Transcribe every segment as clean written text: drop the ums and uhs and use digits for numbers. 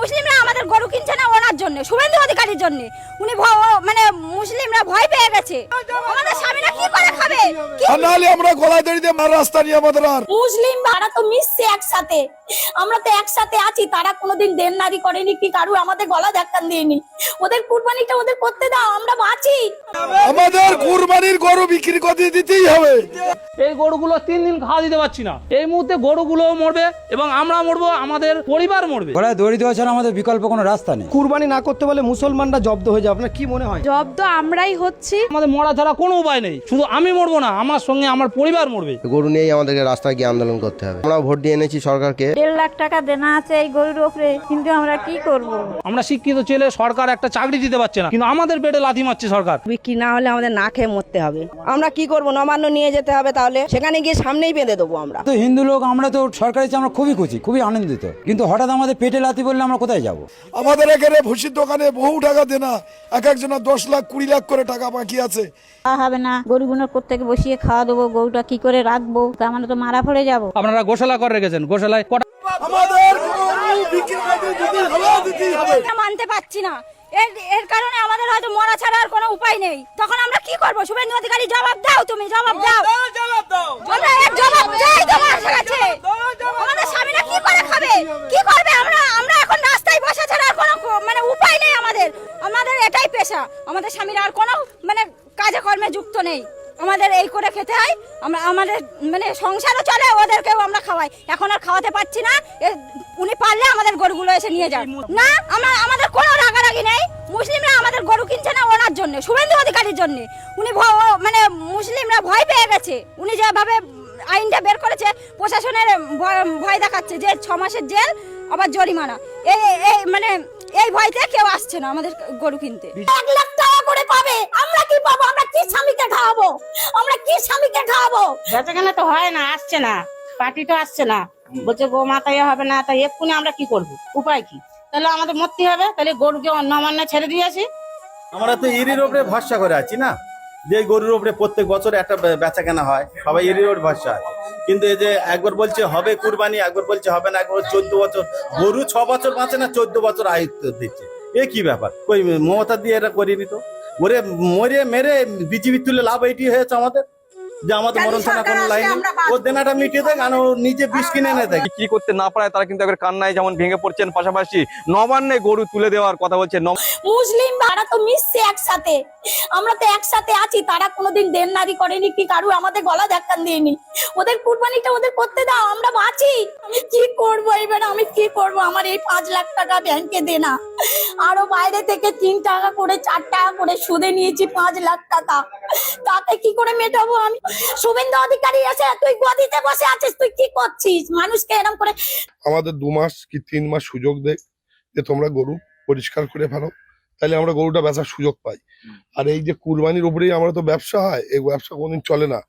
মুসলিমরা আমাদের গরু কিনছে না ওনার জন্য, শুভেন্দু অধিকারীর জন্য। উনি মানে মুসলিমরা ভয় পেয়ে গেছে। আমাদের স্বামীরা কি করে খাবে? নাহলে আমরা গলায় দড়ি দিয়ে রাস্তা নিয়ে আমাদের আর মুসলিম ভাড়া তো মিশছে একসাথে, আমরা তো একসাথে আছি। তারা কোনোদিন দেনদারি করেনি কি কারু আমাদের গলা ধাক্কা দিয়েনি। ওদের কুরবানিটা ওদের করতে দাও, আমরা বাঁচি। আমাদের কুরবানির গরু বিক্রি করে দিতেই হবে। এই গরুগুলো 3 দিন খাওয়া দিতে পারছি না। এই মুহূর্তে গরুগুলো মরবে এবং আমরা মরবো, আমাদের পরিবার মরবে। গলায় দড়ি দেওয়া ছাড়া আমাদের বিকল্প কোনো রাস্তা নেই। কুরবানি না করতে পারলে মুসলমানরা জব্দ হয়ে যায়, আপনার কি মনে হয়? জব্দ আমরাই হচ্ছি। আমাদের মরা ছাড়া কোনো উপায় নেই। শুধু আমি মরবো না, আমার সঙ্গে আমার পরিবার মরবে। গরু নিয়েই আমাদেরকে রাস্তায় গিয়ে আন্দোলন করতে হবে। আমরা ভোট দিয়ে এনেছি সরকারকে। 1.5 লাখ টাকা দেনা আছে এই গরুর উপরে, কিন্তু আমরা কি করব? আমরা শিক্ষিত ছেলে, সরকার একটা চাকরি দিতে পারছে না, কিন্তু আমাদের পেটে লাথি মারছে সরকার। বিক্রি না হলে আমাদের না খেয়ে মরতে হবে। আমরা কি করব? নবান্ন নিয়ে যেতে হবে, তাহলে সেখানে গিয়ে সামনেই বেঁধে দেবো আমরা। তো হিন্দু লোক, আমরা তো সরকারি আমরা খুবই খুশি, খুবই আনন্দিত, কিন্তু হঠাৎ আমাদের পেটে লাথি বললে আমরা কোথায় যাব? আমাদের এখানে ভুসির দোকানে বহু টাকা দেনা, এক একজনের 10 লাখ 20 লাখ করে টাকা বাকি আছে। হবে না, গরুগুলোর প্রত্যেকে বসিয়ে খাওয়া দেবো, গরুটা কি করে রাখবো? আমরা তো মারা পড়ে যাব। আপনারা গোশালা করে রেখেছেন, গোশালায় আমাদের গরু বিক্রি করে দিতেই হবে। মানতে পারছি না। এর কারণে আমাদের হয়তো মরা ছাড়া আর কোনো উপায় নেই। তখন আমরা কি করব? শুভেন্দু অধিকারী জবাব দাও, তুমি জবাব দাও। আমরা এর জবাব চাই তোমার কাছে। আমাদের স্বামীরা কি করে খাবে? কি করবে? আমরা এখন রাস্তায় বসে ছাড়া আর কোনো মানে উপায় নেই আমাদের। আমাদের এটাই পেশা। আমাদের স্বামীরা আর কোনো মানে কাজে কর্মে যুক্ত নেই। আমাদের এই করে খেতে হয়। আমাদের মানে সংসারও চলে, ওদেরকেও আমরা খাওয়াই। এখন আর খাওয়াতে পারছি না। উনি পারলে আমাদের গরুগুলো এসে নিয়ে যান না। আমাদের কোনো রাগারাগি নেই। মুসলিমরা আমাদের গরু কিনছে না ওনার জন্য, শুভেন্দু অধিকারীর জন্য। উনি মানে মুসলিমরা ভয় পেয়ে গেছে। উনি যেভাবে আইনটা বের করেছে, প্রশাসনের ভয় দেখাচ্ছে যে 6 মাসের জেল আবার জরিমানা। এই মানে এই ভয়তে কেউ আসছে না আমাদের গরু কিনতে। 1 লাখ টাকা করে পাবে, আমরা কি পাবো? আমরা কি স্বামীকে খাওয়াবো? আমরা কি স্বামীকে খাওয়াবো? বেচাকেনা তো হয় না, আসছে না, পার্টি তো আসছে না, বলছে গো মাথায় হবে না। তাই এক্ষুনি আমরা কি করব? উপায় কি? তাহলে আমাদের মরতে হবে। তাহলে গরুকে নবান্ন ছেড়ে দিয়েছি। আমরা তো ইরির উপরে ভরসা করে আছি না, যে গরুর উপরে প্রত্যেক বছর একটা বেচা কেনা হয়, সবাই ইরির উপরে ভরসা আছে। কিন্তু এই যে একবার বলছে হবে কুরবানি, একবার বলছে হবে না, একবার 14 বছর গরু 6 বছর বাঁচে না, 14 বছর আয়ুত্ব দিচ্ছে। এ কি ব্যাপার? কই মমতা দিয়ে এটা করিনি তো। ওরে মরে মেরে বিজিবি তুলে লাভ এইটি হয়েছে আমাদের, যে আমাদের মরণ ছাড়া কোনো লাইন নেই। ও দেনাটা মিটিয়ে দেয়, কারণ ও নিজে বিষ কিনে এনে দেয়। কি করতে না পারে তারা কিন্তু একবার কান্নায় যেমন ভেঙে পড়ছেন। পাশাপাশি নবান্নে গরু তুলে দেওয়ার কথা বলছে। মুসলিম ভাড়া তো মিশছে একসাথে, আমরা তো একসাথে আছি। তারা কোনোদিন দেনদারি করেনি কি কারু আমাদের গলা ধাক্কা দিয়েনি। ওদের কুরবানিটা ওদের করতে দাও, আমরা বাঁচি। আমি কি করবো এবার? আমি কি করব? আমার এই 5 লাখ টাকা ব্যাংকে দেনা, আরো বাইরে থেকে 3 টাকা করে 4 টাকা করে সুদে নিয়েছি 5 লাখ টাকা। তাতে কি করে মেটাবো আমি? শুভেন্দু অধিকারী আছে, তুই গদিতে বসে আছিস, তুই কি করছিস? মানুষকে এরকম করে আমাদের 2 মাস কি 3 মাস সুযোগ দেয় যে তোমরা গরু পরিষ্কার করে ফেলো, তাহলে আমরা গরুটা বেচার সুযোগ পাই। আর এই যে কুরবানির উপরেই আমরা তো ব্যবসা হয়, এই ব্যবসা কোনদিন চলে না।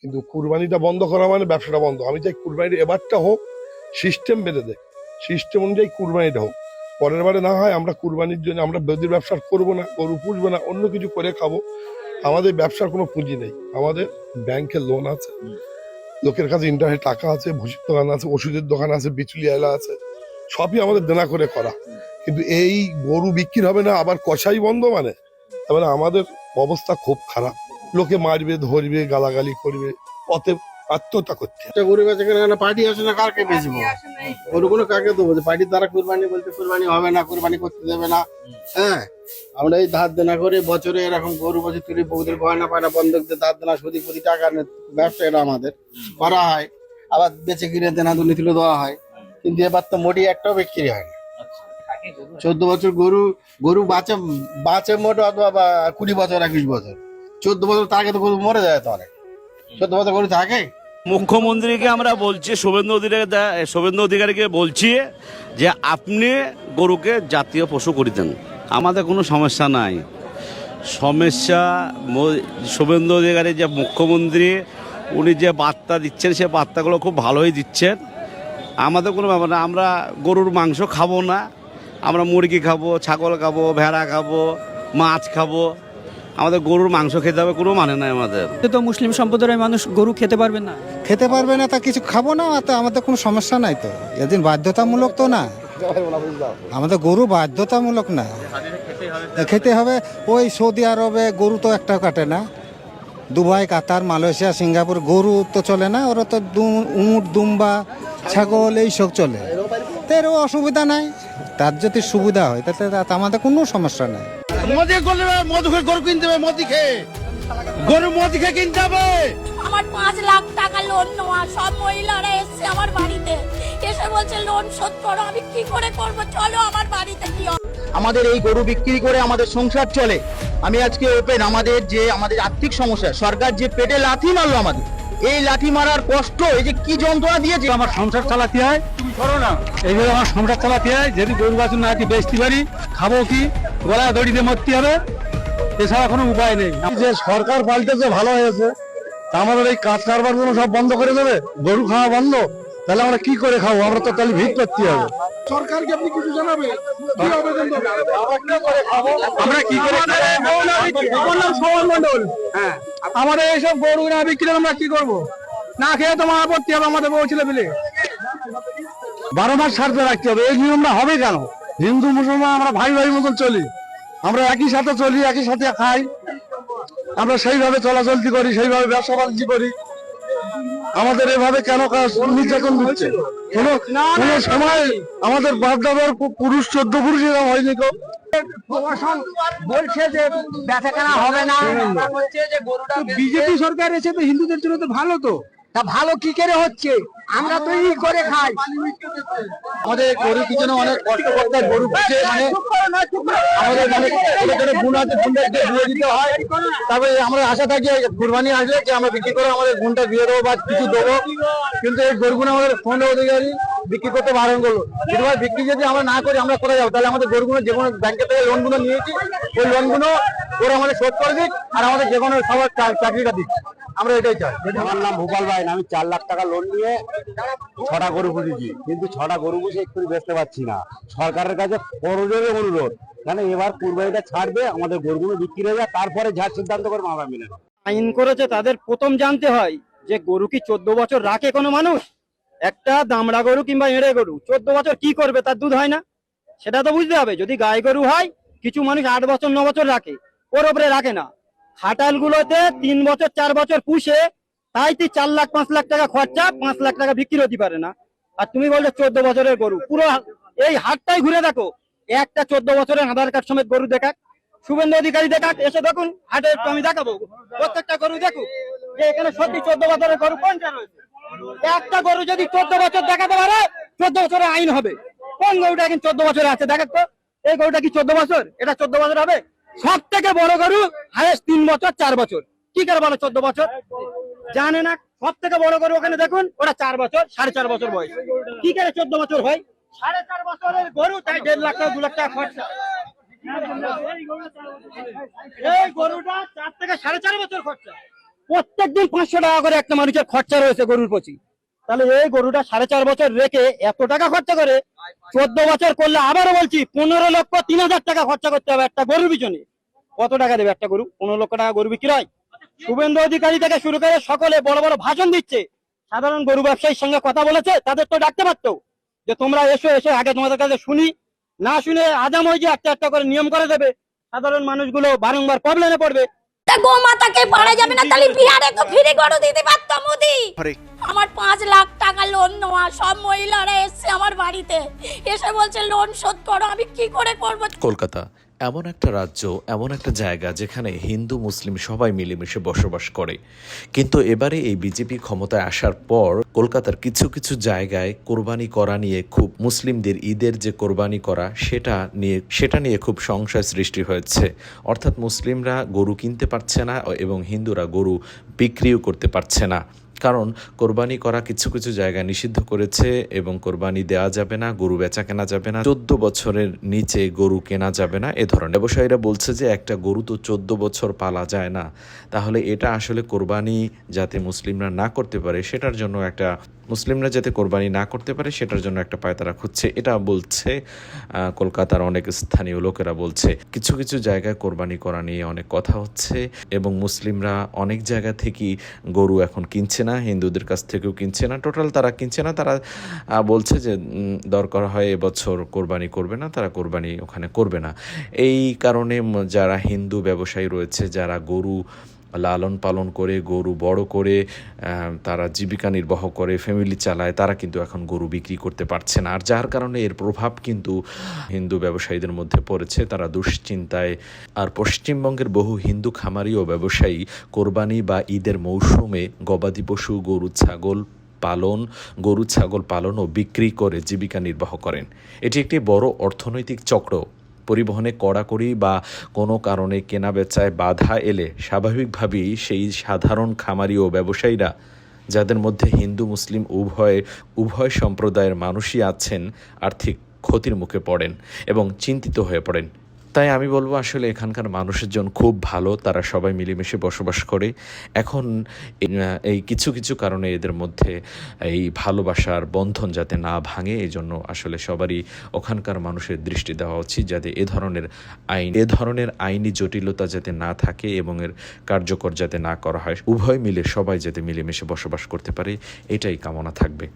কিন্তু কুরবানিটা বন্ধ করা মানে ব্যবসাটা বন্ধ। আমি চাই কুরবানির এবারটা হোক, সিস্টেম বেঁধে দেয়, সিস্টেম অনুযায়ী কুরবানিটা হোক। পরের বারে না হয় আমরা কুরবানির জন্য আমরা বেদির ব্যবসা করবো না, গরু পুষবো না, অন্য কিছু করে খাবো। আমাদের ব্যবসার কোনো পুঁজি নেই। আমাদের ব্যাংকে লোন আছে, লোকের কাছে ইন্টারনেট টাকা আছে, ভুসির দোকান আছে, ওষুধের দোকান আছে, বিচুলি এলা আছে, সবই আমাদের দেনা করে করা। কিন্তু এই গরু বিক্রি হবে না, আবার কষাই বন্ধ মানে, তারপরে আমাদের অবস্থা খুব খারাপ। লোকে মারবে, ধরবে, গালাগালি করবে, পথে আত্মহত্যা করছে। গরু বেচা কেনা পার্টি আসে না, কারকে বেচবো? গরুগুলো কাকে দেবো? পার্টির দ্বারা কুরবানি বলতে কুরবানি হবে না, কুরবানি করতে দেবে না। হ্যাঁ, আমরা এই ধার দেনা করে বছরে এরকম গরু বছর তুলি, বউদের গয়না পায়না বন্ধক দিয়ে ধার দেনা সুদি প্রতি টাকা ব্যবসা এটা আমাদের করা হয়। আবার বেচে কিনে দেনা দুর্নীতি দেওয়া হয়। কিন্তু এবার তো মোটি একটাও বিক্রি হয় না। 14 বছর গরু বাঁচে মোট, অথবা 20 বছর 21 বছর। 14 বছর তাকে তো গরু মরে যায়। তো অনেক 14 বছর গরু থাকে। মুখ্যমন্ত্রীকে আমরা বলছি, শুভেন্দু অধিকারীকে বলছি যে আপনি গরুকে জাতীয় পশু করে দেন, আমাদের কোনো সমস্যা নাই। সমস্যা শুভেন্দু অধিকারী যে মুখ্যমন্ত্রী, উনি যে বার্তা দিচ্ছেন, সে বার্তাগুলো খুব ভালোই দিচ্ছেন। আমাদের কোনো ব্যাপার না, আমরা গরুর মাংস খাবো না, আমরা মুরগি খাবো, ছাগল খাবো, ভেড়া খাবো, মাছ খাবো। আমাদের গরুর মাংস খেতে হবে কোনো মানে নাই আমাদের। তো মুসলিম সম্প্রদায়ের মানুষ গরু খেতে পারবে না, খেতে পারবে না, তা কিছু খাবো না, তা আমাদের কোনো সমস্যা নাই। তো এদিন বাধ্যতামূলক তো না। আমাদের গরু বাধ্যতামূলক না, খেতে হবে। ওই সৌদি আরবে গরু তো একটাও কাটে না, দুবাই, কাতার, মালয়েশিয়া, সিঙ্গাপুর গরু তো চলে না, ওরা তো উট, দুম্বা, ছাগল এইসব চলে। তো এর অসুবিধা নাই, তার যদি সুবিধা হয় তাতে আমাদের কোনো সমস্যা নাই। মোদি করলে মধু খেয়ে গরু কিনতে হবে, মদি খেয়ে গরু মদি খেয়ে কিনতে হবে। আমার 5 লাখ টাকা লোন নেওয়া, সব মহিলারা এসছে আমার বাড়িতে, এসে বলছে লোন শোধ করো। আমি কি করে করব? চলো আমার বাড়িতে কি হবে? আমাদের এই গরু বিক্রি করে আমাদের সংসার চলে। আমি আজকে ওপেন আমাদের আর্থিক সমস্যা, সরকার যে পেটে লাথি মারলো আমাদের, এই লাথি মারার কষ্ট, এই যে কি যন্ত্রণা দিয়েছে। আমার সংসার চালাতে হয়, এইভাবে আমার সংসার চালাতে হয়। যদি গরু বাছুর না বেচতে পারি, খাবো কি? গলা দড়িতে মরতে হবে, এছাড়া কোনো উপায় নেই। যে সরকার পাল্টেছে ভালো হয়েছে, আমাদের এই কাজ কারবার গুলো সব বন্ধ করে দেবে, গরু খাওয়া বন্ধ, তাহলে আমরা কি করে খাবো? আমরা তো তাহলে ভিড় করতে হবে। সরকারকে আপনি কিছু জানাবে, কি আবেদন করবে? আমরা কি করে হ্যাঁ, আমাদের এইসব গরু না বিক্রি আমরা কি করব? না খেয়ে তো মারা পড়তে হবে আমাদের বউ ছেলে মিলে। 12 মাস সারতে রাখতে হবে, এই নিয়মটা হবে কেন? হিন্দু মুসলমান আমরা ভাই ভাই মতন চলি, আমরা একই সাথে চলি, একই সাথে খাই, আমরা সেইভাবে চলাচলতি করি, সেইভাবে ব্যবসা বাণিজ্য করি। আমাদের এভাবে কেন নির্যাতন দিচ্ছে? কোন সময় আমাদের বাপ দাদার পুরুষ 14 পুরুষ এরকম হয়নি কেউ। প্রশাসন বলছে যে বেচা কেনা হবে না, বিজেপি সরকার এসে তো হিন্দুদের জন্য তো ভালো, তো তা ভালো কি করে হচ্ছে? আমরা তো ই করে খাই। আমাদের গরু পিছনে অনেক কষ্ট করতে হয়, গরু পিছিয়ে আমাদের গুণাতে গুণটাকে দিয়ে দিতে হয়। তবে আমরা আশা থাকি কুরবানি আসলে যে আমরা বিক্রি করে আমাদের গুণটা দিয়ে দেবো বা কিছু দেবো, কিন্তু এই গরুগুলো আমাদের ফোন অধিকারী বিক্রি করতে বারণ করলো। কিন্তু বিক্রি যদি আমরা না করি আমরা করে যাবো, তাহলে আমাদের গরুগুলো যে কোনো ব্যাংকের থেকে লোনগুলো নিয়েছি, ওই লোনগুলো ওরা আমাদের শোধ করে দিক, আর আমাদের যে কোনো সবার চাকরিটা দিক, আমরা এটাই চাই। আমার নাম ভূপাল ভাই, আমি 4 লাখ টাকা লোন নিয়ে 6টা গরু পুষেছি, কিন্তু 6টা গরু পুষে একটু বেচতে পারছি না। সরকারের কাছে করজোরে অনুরোধ, কেন এবার কুরবানিটা ছাড়বে, আমাদের গরুগুলো বিক্রি হয়ে যায়, তারপরে যা সিদ্ধান্ত করবো আমরা মিলে নেব। আইন করেছে তাদের প্রথম জানতে হয় যে গরু কি 14 বছর রাখে কোনো মানুষ? একটা দামড়া গরু কিংবা এঁড়ে গরু 14 বছর কি করবে? তার দুধ হয় না, সেটা তো বুঝতে হবে। যদি গাই গরু হয়, কিছু মানুষ 8 বছর 9 বছর রাখে, ওর উপরে রাখে না। খাটাল গুলোতে 3 বছর 4 বছর পুষে, তাই 4 লাখ 5 লাখ টাকা খরচা, 5 লাখ টাকা বিক্রি হতে পারে না। আর তুমি বলছো 14 বছরের গরু, পুরো এই হাটটাই ঘুরে দেখো, একটা 14 বছরের আধার কার্ড সমেত গরু দেখাক, শুভেন্দু অধিকারী দেখাক, এসে দেখুন হাটে, আমি দেখাবো প্রত্যেকটা গরু দেখুক যে এখানে সত্যি 14 বছরের গরু কোনটা রয়েছে। একটা গরু যদি 14 বছর দেখাতে পারে, 14 বছরের আইন হবে। কোন গরুটা এখন 14 বছরে আছে দেখাক তো, এই গরুটা কি 14 বছর? এটা 14 বছর হবে? সব থেকে বড় গরু হায়েস্ট 3 বছর 4 বছর, কি করে বলো 14 বছর? জানে না। সব থেকে বড় গরু ওখানে দেখুন, ওটা 4 বছর 4.5 বছর বয়স, কি করে 14 বছর হয়? 4.5 বছরের গরু, তাই 1.5 লাখ টাকা 2 লাখ টাকা খরচা। এই গরুটা 4 থেকে 4.5 বছর খরচা, প্রত্যেকদিন 500 টাকা করে একটা মানুষের খরচা রয়েছে গরুর প্রতি। তাহলে এই গরুটা 4.5 বছর রেখে এত টাকা খরচা করে 14 বছর করলে, আবারও বলছি 15,03,000 টাকা খরচা করতে হবে একটা গরুর পিছনে। কত টাকা দেবে একটা গরু? 15 লক্ষ টাকা গরু বিক্রি হয়। শুভেন্দু অধিকারী থেকে শুরু করে সকলে বড় বড় ভাষণ দিচ্ছে, সাধারণ গরু ব্যবসায়ীর সঙ্গে কথা বলেছে, তাদের তো ডাকতে পারতো যে তোমরা এসে আগে তোমাদের কাছে শুনি, না শুনে আজাম হয়ে যে একটা করে নিয়ম করে দেবে, সাধারণ মানুষগুলো বারংবার প্রবলেমে পড়বে। গোমাতাকে পারা যাবে না, তাহলে বিহারে তো ফ্রি গরু দিতে পারতো মোদি। আমার 5 লাখ টাকা লোন নেওয়া, সব মহিলারা এসছে আমার বাড়িতে, এসে বলছে লোন শোধ করো। আমি কি করে করব? কলকাতা এমন একটা রাজ্য, এমন একটা জায়গা যেখানে হিন্দু মুসলিম সবাই মিলেমিশে বসবাস করে, কিন্তু এবারে এই বিজেপি ক্ষমতায় আসার পর কলকাতার কিছু কিছু জায়গায় কোরবানি করা নিয়ে খুব, মুসলিমদের ঈদের যে কোরবানি করা সেটা নিয়ে খুব সংশয় সৃষ্টি হয়েছে। অর্থাৎ মুসলিমরা গরু কিনতে পারছে না এবং হিন্দুরা গরু বিক্রিও করতে পারছে না, কারণ কোরবানি করা কিছু কিছু জায়গায় নিষিদ্ধ করেছে এবং কোরবানি দেওয়া যাবে না, গরু বেচা কেনা যাবে না, 14 বছরের নিচে গরু কেনা যাবে না। এ ধরনের ব্যবসায়ীরা বলছে যে একটা গরু তো 14 বছর পালা যায় না, তাহলে এটা আসলে কোরবানি যাতে মুসলিমরা না করতে পারে সেটার জন্য একটা মুসলিমরা যাতে কোরবানি না করতে পারে সেটার জন্য একটা পায়তারা খুঁজছে, এটা বলছে কলকাতার অনেক স্থানীয় লোকেরা বলছে। কিছু কিছু জায়গায় কোরবানি করা নিয়ে অনেক কথা হচ্ছে এবং মুসলিমরা অনেক জায়গা থেকেই গরু এখন কিনছে না, হিন্দুদের কাছ থেকেও কিনছে না, টোটাল তারা কিনছে না। তারা বলছে যে দরকার হয় এবছর কোরবানি করবে না, তারা কোরবানি ওখানে করবে না। এই কারণে যারা হিন্দু ব্যবসায়ী রয়েছে, যারা গরু লালন পালন করে, গরু বড় করে তারা জীবিকা নির্বাহ করে, ফ্যামিলি চালায়, তারা কিন্তু এখন গরু বিক্রি করতে পারছে না। আর যার কারণে এর প্রভাব কিন্তু হিন্দু ব্যবসায়ীদের মধ্যে পড়েছে, তারা দুশ্চিন্তায়। আর পশ্চিমবঙ্গের বহু হিন্দু খামারি ও ব্যবসায়ী কোরবানি বা ঈদের মৌসুমে গবাদি পশু গরু ছাগল পালন ও বিক্রি করে জীবিকা নির্বাহ করেন। এটি একটি বড় অর্থনৈতিক চক্র। পরিবহনে কড়াকড়ি বা কোনো কারণে কেনাবেচায় বাধা এলে স্বাভাবিকভাবেই সেই সাধারণ খামারি ও ব্যবসায়ীরা, যাদের মধ্যে হিন্দু মুসলিম উভয় সম্প্রদায়ের মানুষই আছেন, আর্থিক ক্ষতির মুখে পড়েন এবং চিন্তিত হয়ে পড়েন। তাই আমি বলবো আসলে এখানকার মানুষের জন্য খুব ভালো, তারা সবাই মিলেমিশে বসবাস করে। এখন এই কিছু কিছু কারণে এদের মধ্যে এই ভালোবাসার বন্ধন যাতে না ভাঙে, এই জন্য আসলে সবারই ওখানকার মানুষের দৃষ্টি দেওয়া উচিত, যাতে এ ধরনের আইনি জটিলতা যাতে না থাকে এবং এর কার্যকর যাতে না করা হয়। উভয় মিলে সবাই যাতে মিলেমিশে বসবাস করতে পারে, এটাই কামনা থাকবে।